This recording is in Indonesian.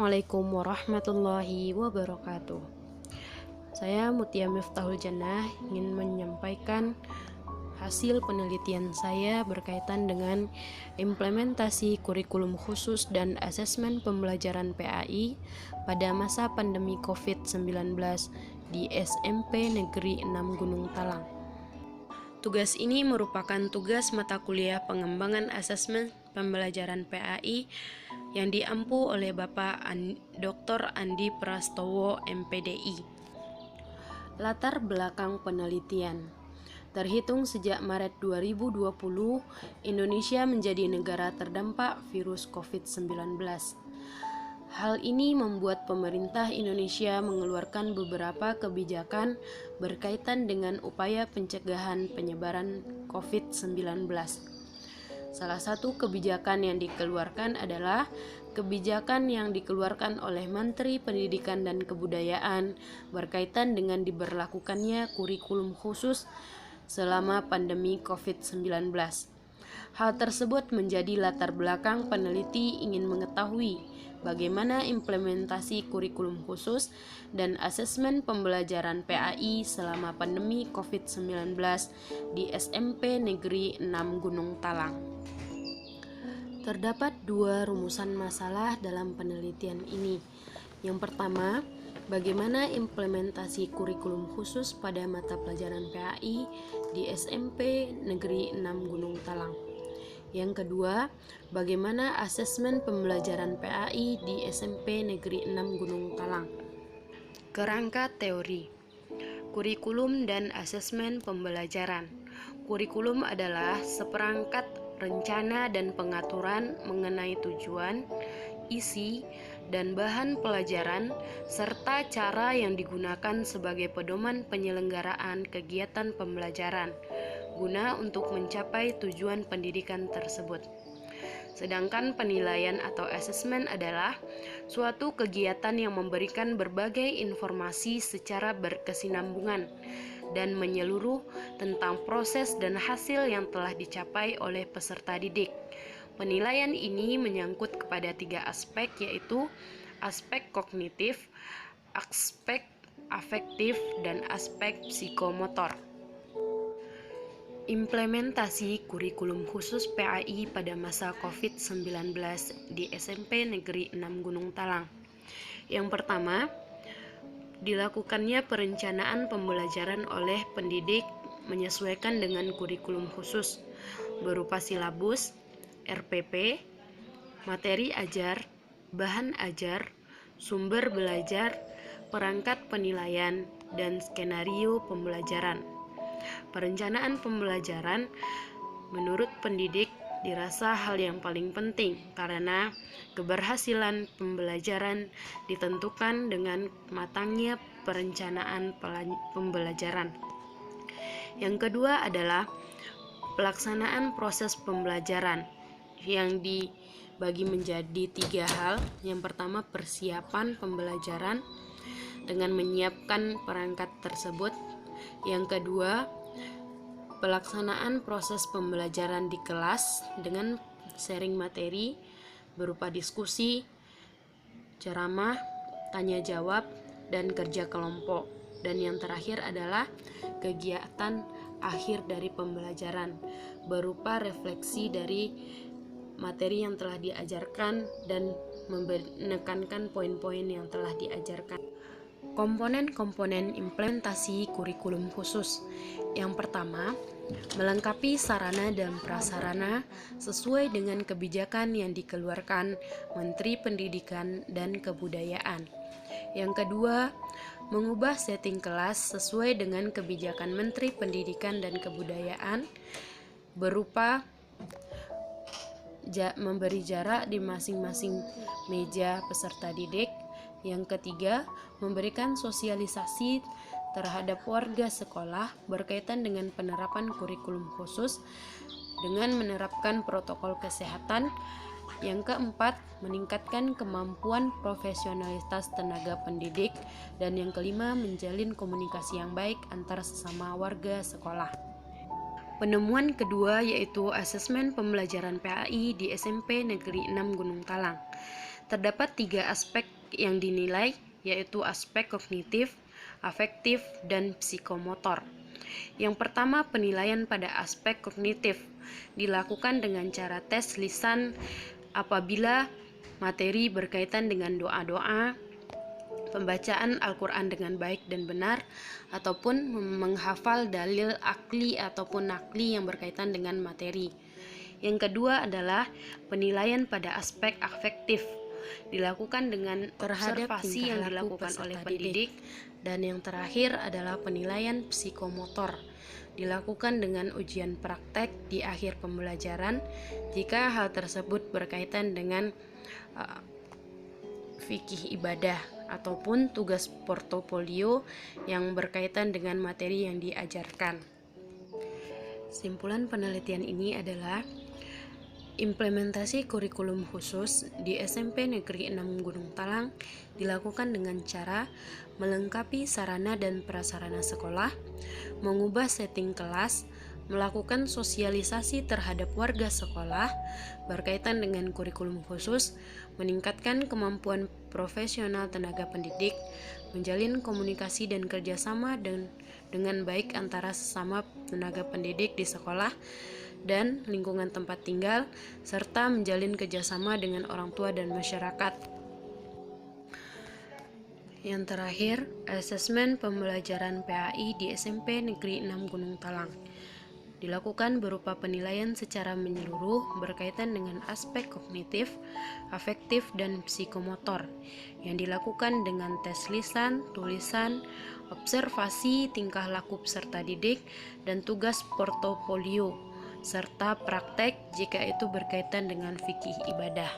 Assalamualaikum warahmatullahi wabarakatuh. Saya Mutia Miftahul Jannah ingin menyampaikan hasil penelitian saya berkaitan dengan implementasi kurikulum khusus dan asesmen pembelajaran PAI pada masa pandemi COVID-19 di SMP Negeri 6 Gunung Talang. Tugas ini merupakan tugas mata kuliah pengembangan asesmen pembelajaran PAI yang diampu oleh Bapak Dr. Andi Prastowo, MPDI. Latar belakang penelitian. Terhitung sejak Maret 2020, Indonesia menjadi negara terdampak virus COVID-19. Hal ini membuat pemerintah Indonesia mengeluarkan beberapa kebijakan berkaitan dengan upaya pencegahan penyebaran COVID-19. Salah satu kebijakan yang dikeluarkan adalah kebijakan yang dikeluarkan oleh Menteri Pendidikan dan Kebudayaan berkaitan dengan diberlakukannya kurikulum khusus selama pandemi COVID-19. Hal tersebut menjadi latar belakang peneliti ingin mengetahui bagaimana implementasi kurikulum khusus dan asesmen pembelajaran PAI selama pandemi COVID-19 di SMP Negeri 6 Gunung Talang. Terdapat dua rumusan masalah dalam penelitian ini. Yang pertama, bagaimana implementasi kurikulum khusus pada mata pelajaran PAI di SMP Negeri 6 Gunung Talang. Yang kedua, bagaimana asesmen pembelajaran PAI di SMP Negeri 6 Gunung Talang. Kerangka teori. Kurikulum dan asesmen pembelajaran. Kurikulum adalah seperangkat rencana dan pengaturan mengenai tujuan, isi, dan bahan pelajaran, serta cara yang digunakan sebagai pedoman penyelenggaraan kegiatan pembelajaran, guna untuk mencapai tujuan pendidikan tersebut. Sedangkan penilaian atau asesmen adalah suatu kegiatan yang memberikan berbagai informasi secara berkesinambungan dan menyeluruh tentang proses dan hasil yang telah dicapai oleh peserta didik. Penilaian ini menyangkut kepada tiga aspek, yaitu aspek kognitif, aspek afektif, dan aspek psikomotor. Implementasi kurikulum khusus PAI pada masa COVID-19 di SMP Negeri 6 Gunung Talang. Yang pertama, dilakukannya perencanaan pembelajaran oleh pendidik menyesuaikan dengan kurikulum khusus berupa silabus, RPP, materi ajar, bahan ajar, sumber belajar, perangkat penilaian, dan skenario pembelajaran. Perencanaan pembelajaran menurut pendidik dirasa hal yang paling penting karena keberhasilan pembelajaran ditentukan dengan matangnya perencanaan pembelajaran. Yang kedua adalah pelaksanaan proses pembelajaran yang dibagi menjadi tiga hal. Yang pertama, persiapan pembelajaran dengan menyiapkan perangkat tersebut. Yang kedua, pelaksanaan proses pembelajaran di kelas dengan sharing materi berupa diskusi, ceramah, tanya jawab, dan kerja kelompok. Dan yang terakhir adalah kegiatan akhir dari pembelajaran berupa refleksi dari materi yang telah diajarkan dan menekankan poin-poin yang telah diajarkan. Komponen-komponen implementasi kurikulum khusus. Yang pertama, melengkapi sarana dan prasarana sesuai dengan kebijakan yang dikeluarkan Menteri Pendidikan dan Kebudayaan. Yang kedua, mengubah setting kelas sesuai dengan kebijakan Menteri Pendidikan dan Kebudayaan berupa memberi jarak di masing-masing meja peserta didik. Yang ketiga, memberikan sosialisasi terhadap warga sekolah berkaitan dengan penerapan kurikulum khusus dengan menerapkan protokol kesehatan. Yang keempat, meningkatkan kemampuan profesionalitas tenaga pendidik. Dan yang kelima, menjalin komunikasi yang baik antar sesama warga sekolah. Penemuan kedua yaitu asesmen pembelajaran PAI di SMP Negeri 6 Gunung Talang. Terdapat tiga aspek yang dinilai yaitu aspek kognitif, afektif, dan psikomotor. Yang pertama, penilaian pada aspek kognitif dilakukan dengan cara tes lisan apabila materi berkaitan dengan doa-doa, pembacaan Al-Quran dengan baik dan benar, ataupun menghafal dalil akli ataupun nakli yang berkaitan dengan materi. Yang kedua adalah penilaian pada aspek afektif, dilakukan dengan observasi yang dilakukan oleh pendidik. Dan yang terakhir adalah penilaian psikomotor, dilakukan dengan ujian praktek di akhir pembelajaran jika hal tersebut berkaitan dengan fikih ibadah ataupun tugas portofolio yang berkaitan dengan materi yang diajarkan. Simpulan penelitian ini adalah implementasi kurikulum khusus di SMP Negeri 6 Gunung Talang dilakukan dengan cara melengkapi sarana dan prasarana sekolah, mengubah setting kelas, melakukan sosialisasi terhadap warga sekolah berkaitan dengan kurikulum khusus, meningkatkan kemampuan profesional tenaga pendidik, menjalin komunikasi dan kerjasama dengan baik antara sesama tenaga pendidik di sekolah dan lingkungan tempat tinggal, serta menjalin kerjasama dengan orang tua dan masyarakat. Yang terakhir, asesmen pembelajaran PAI di SMP Negeri 6 Gunung Talang dilakukan berupa penilaian secara menyeluruh berkaitan dengan aspek kognitif, afektif, dan psikomotor yang dilakukan dengan tes lisan, tulisan, observasi, tingkah laku peserta didik, dan tugas portofolio serta praktek jika itu berkaitan dengan fikih ibadah.